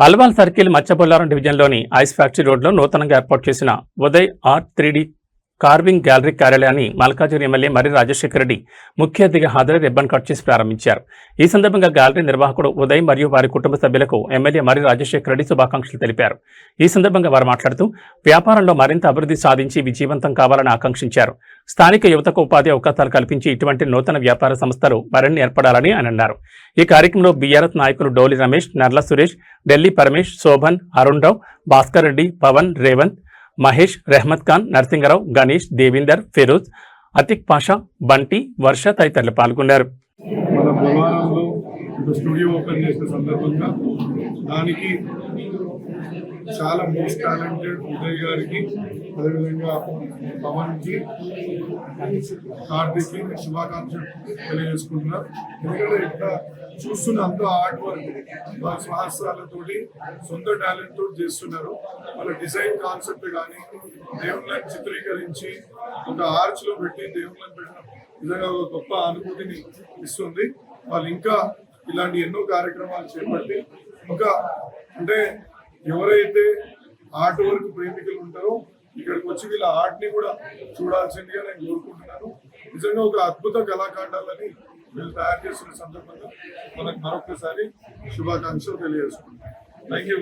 Alwal circle Machabollaram డివిజన్లోని ice factory రోడ్లో నూతనంగా ఏర్పాటు చేసిన Uday art 3D carving gallery కార్యాలయాన్ని మల్కాజ్గిరి ఎమ్మెల్యే మర్రి రాజశేఖర రెడ్డి ముఖ్య అతిథిగా హాజరై రిబ్బన్ కట్ చేసి ప్రారంభించారు. ఈ సందర్భంగా గ్యాలరీ నిర్వాహకుడు ఉదయ్ మరియు వారి కుటుంబ సభ్యులకు ఎమ్మెల్యే మర్రి రాజశేఖర రెడ్డి శుభాకాంక్షలు తెలిపారు. ఈ సందర్భంగా వారు మాట్లాడుతూ వ్యాపారంలో మరింత అభివృద్ధి సాధించి విజయవంతం కావాలని ఆకాంక్షించారు. స్థానిక యువతకు ఉపాధి అవకాశాలు కల్పించి ఇటువంటి నూతన వ్యాపార సంస్థలు మరిన్ని ఏర్పడాలని ఆయన అన్నారు. ఈ కార్యక్రమంలో బీఆర్ఎస్ నాయకులు డోలి రమేష్, నర్ల సురేష్, ఢిల్లీ పరమేష్, శోభన్, అరుణ్ రావు, భాస్కర్ రెడ్డి, పవన్, రేవంత్, మహేష్, రెహ్మత్ ఖాన్, నరసింగరావు, గణేష్, దేవీందర్, ఫిరోజ్, అతిక్ పాషా, బంటి, వర్ష తదితరులు పాల్గొన్నారు. మన బొల్లారంలో స్టూడియో ఓపెన్ చేసిన సందర్భంగా దానికి చాలా మోస్ట్ టాలెంటెడ్ ఉదయ్ గారికి, అదేవిధంగా పవన్కి, కార్తీక్కి శుభాకాంక్షలు తెలియజేసుకుంటున్నారు. ఎందుకంటే ఇక్కడ చూస్తున్న అంతా ఆర్ట్ వర్క్ వాళ్ళ స్వహస్తాలతోటి సొంత టాలెంట్ తోటి చేస్తున్నారు. వాళ్ళ డిజైన్ కాన్సెప్ట్ కానీ దేవుళ్ళని చిత్రీకరించి ఒక ఆర్చ్ లో పెట్టి దేవుళ్ళని పెట్టిన నిజంగా ఒక గొప్ప అనుభూతిని ఇస్తుంది. వాళ్ళు ఇంకా ఇలాంటి ఎన్నో కార్యక్రమాలు చేపట్టి ఇంకా అంటే ఎవరైతే ఆర్ట్ వర్క్ ప్రేమికులు ఉంటారో ఇక్కడికి వచ్చి వీళ్ళ ఆర్ట్ ని కూడా చూడాల్సిందిగా నేను కోరుకుంటున్నాను. నిజంగా ఒక అద్భుత కళాఖండాలని వీళ్ళు తయారు చేస్తున్న సందర్భంగా మనకు మరొకసారి శుభాకాంక్షలు తెలియజేసుకుంటాం. Thank you.